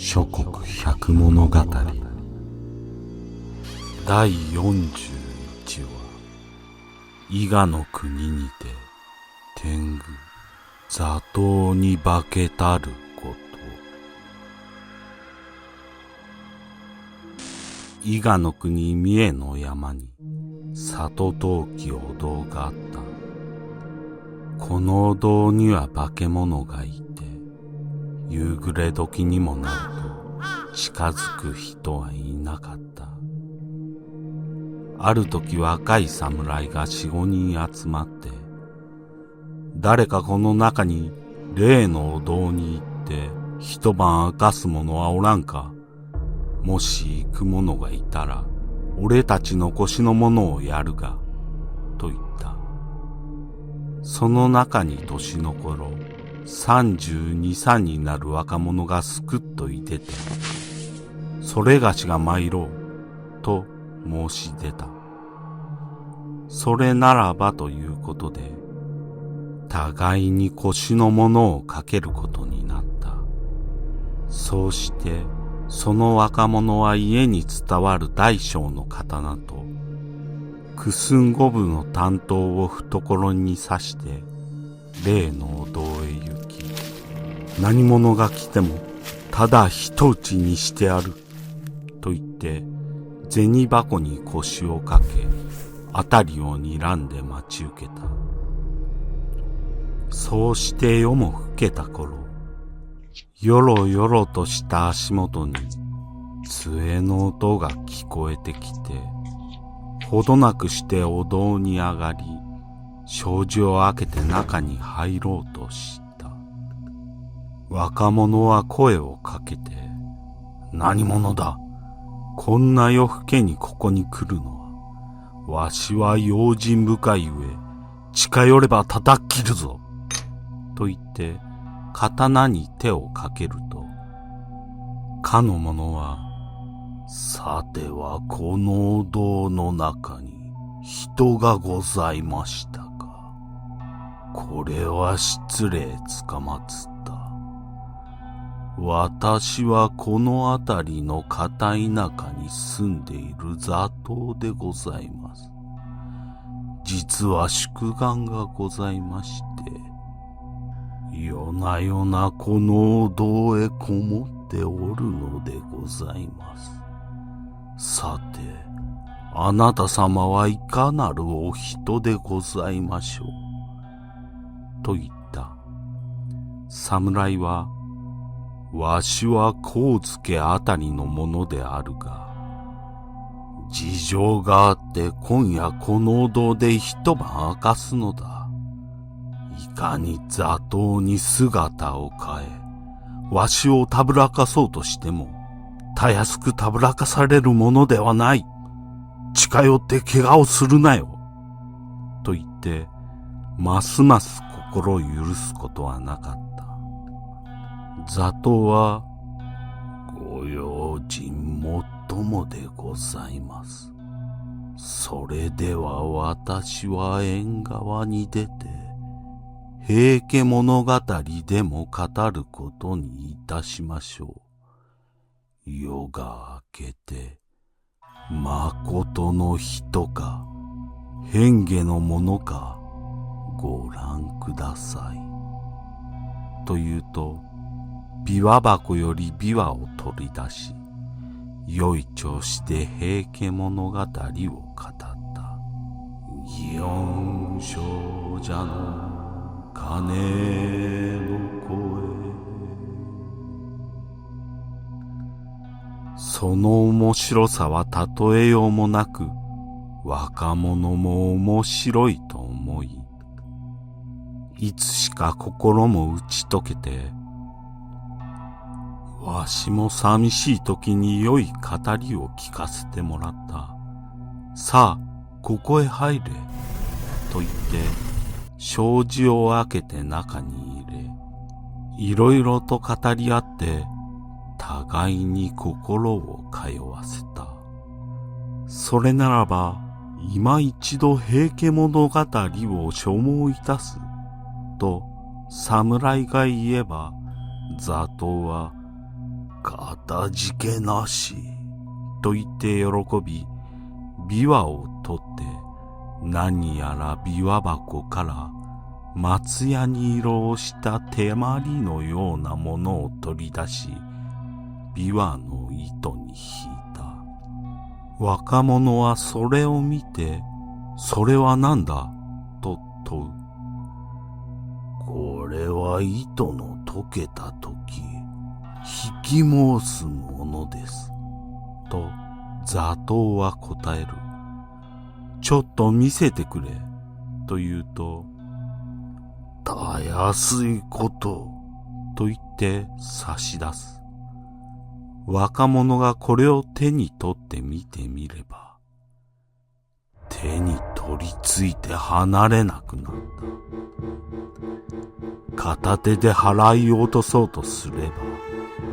諸国百物語第41話伊賀の国にて天狗座頭に化けたること。伊賀の国三重の山に里遠きお堂があった。このお堂には化け物がいて、夕暮れ時にもなると近づく人はいなかった。ある時若い侍が4、5人集まって、誰かこの中に例のお堂に行って一晩明かす者はおらんか。もし行く者がいたら俺たちの腰のものをやるが、と言った。その中に年の頃32、3になる若者がすくっといてて、それがしが参ろうと申し出た。それならばということで、互いに腰のものをかけることになった。そうしてその若者は家に伝わる大小の刀と九寸五分の短刀を懐に刺して例のお堂へ行き、何者が来てもただ一打ちにしてやると言って銭箱に腰をかけ、辺りを睨んで待ち受けた。そうして夜も更けた頃、よろよろとした足元に杖の音が聞こえてきて、ほどなくしてお堂に上がり、障子を開けて中に入ろうとした。若者は声をかけて、何者だ、こんな夜更けにここに来るのは。わしは用心深い上、近寄れば叩き切るぞ、と言って刀に手をかけると、かの者は、さてはこのお堂の中に人がございましたか。これは失礼つかまつった。私はこの辺りの片田舎に住んでいる座頭でございます。実は宿願がございまして、夜な夜なこのお堂へこもっておるのでございます。さて、あなた様はいかなるお人でございましょう、と言った。侍は、わしは神付あたりのものであるが、事情があって今夜このお堂で一晩明かすのだ。いかに座頭に姿を変え、わしをたぶらかそうとしても、たやすくたぶらかされるものではない。近寄って怪我をするなよ。と言って、ますます心を許すことはなかった。座頭は、ご用心もっともでございます。それでは私は縁側に出て、平家物語でも語ることにいたしましょう。夜が明けて、まことの人か、変化のものか、ご覧ください。と言うと、琵琶箱より琵琶を取り出し、良い調子で平家物語を語った。祇園精舎の鐘の声。その面白さは例えようもなく、若者も面白いと思い、いつしか心も打ち解けて、わしも寂しい時に良い語りを聞かせてもらった。さあ、ここへ入れ、と言って、障子を開けて中に入れ、いろいろと語り合って、互いに心を通わせた。それならば、今一度平家物語を所望いたす、と侍が言えば、座頭は、かたじけなし、と言って喜び、琵琶を取って、何やら琵琶箱から松ヤニ色をした手まりのようなものを取り出し、琵琶の糸に引いた。若者はそれを見て、それは何だと問う。これは糸の溶けたとき、引き申すものです。と座頭は答える。ちょっと見せてくれ。と言うと、たやすいこと。と言って差し出す。若者がこれを手に取って見てみれば、手に取りついて離れなくなった。片手で払い落とそうとすれば、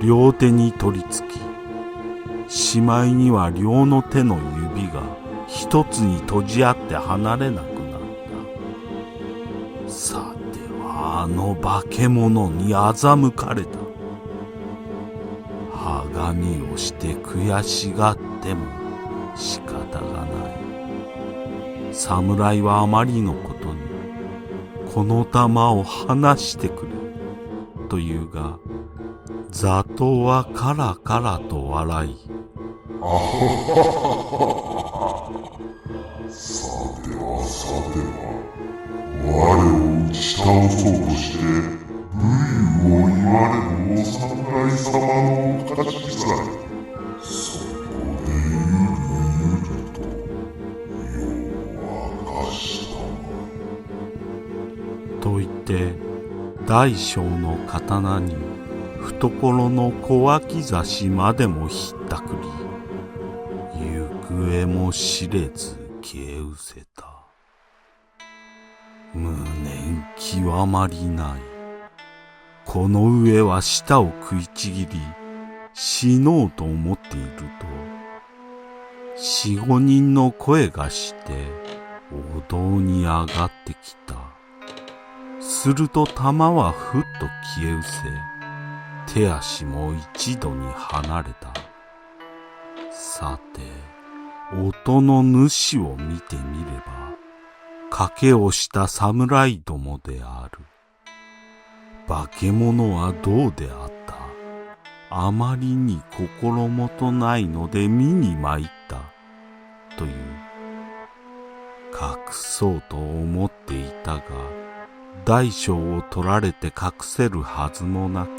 両手に取りつき、しまいには両の手の指が一つに閉じ合って離れなくなった。さてはあの化け物に欺かれた。はがみをして悔しがっても仕方がない。侍はあまりのことに、この玉を離してくれ、というが、座頭はカラカラと笑い、さてはさては、我を打ち倒そうとして、武勇を言われるお侍様のお勝ちさえ、そこでゆるゆると、夜を明かしたまえ。と言って、大将の刀に、懐の小脇差しまでもひったくり、行方も知れず消え失せた。無念極まりない。この上は舌を食いちぎり、死のうと思っていると、四五人の声がして、お堂に上がってきた。すると玉はふっと消え失せ、手足も一度に離れた。さて、音の主を見てみれば、賭けをした侍どもである。化け物はどうであった。あまりに心もとないので見に参った。という。隠そうと思っていたが、大将を取られて隠せるはずもなく、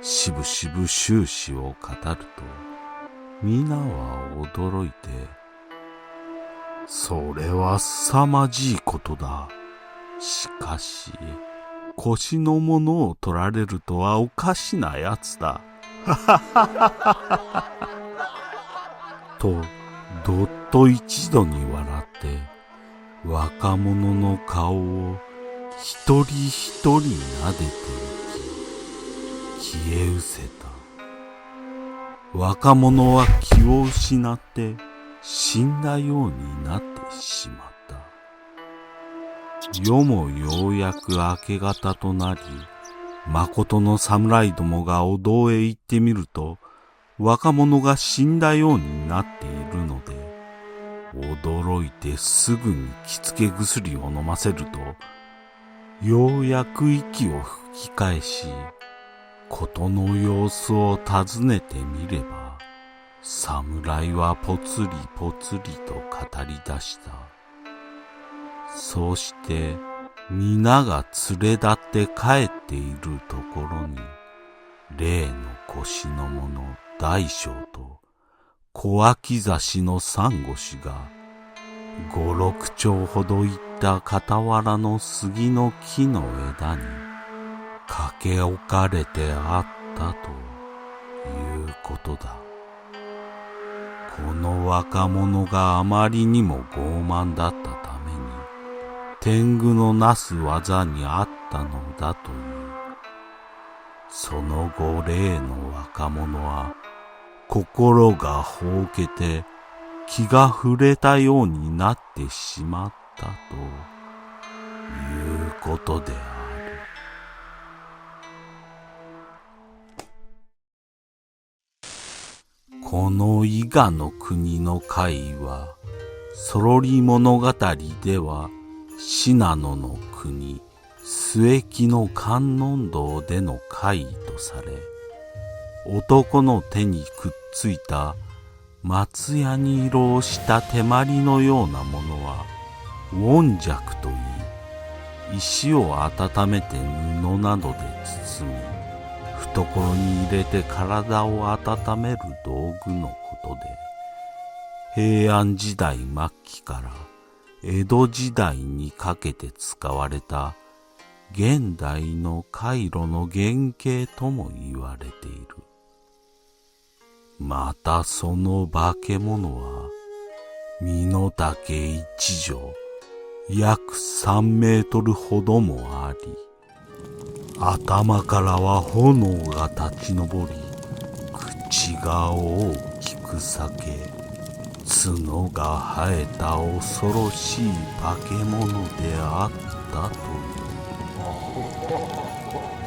しぶしぶ終始を語ると、皆は驚いて、それは凄まじいことだ。しかし、腰のものを取られるとはおかしなやつだ。と、どっと一度に笑って、若者の顔を一人一人撫でていき、消え失せた。若者は気を失って死んだようになってしまった。夜もようやく明け方となり、誠の侍どもがお堂へ行ってみると、若者が死んだようになっているので、驚いてすぐに気付け薬を飲ませると、ようやく息を吹き返し、ことの様子を尋ねてみれば、侍はぽつりぽつりと語り出した。そうして皆が連れ立って帰っているところに、例の腰の者大将と小脇差しの三腰が五六丁ほど行った傍らの杉の木の枝に駆け置かれてあったということだ。この若者があまりにも傲慢だったために、天狗のなす技にあったのだという。その後例の若者は心がほうけて気が触れたようになってしまったということである。の伊賀の国の怪異は、そろり物語では信濃の国末木の観音堂での怪異とされ、男の手にくっついた松屋に色をした手まりのようなものは温石といい、石を温めて布などで包み、懐に入れて体を温める道具のことで、平安時代末期から江戸時代にかけて使われた現代の回路の原型とも言われている。またその化け物は身の丈一丈、約3メートルほどもあり、頭からは炎が立ち上り、口が大きく裂け、角が生えた恐ろしい化け物であったという。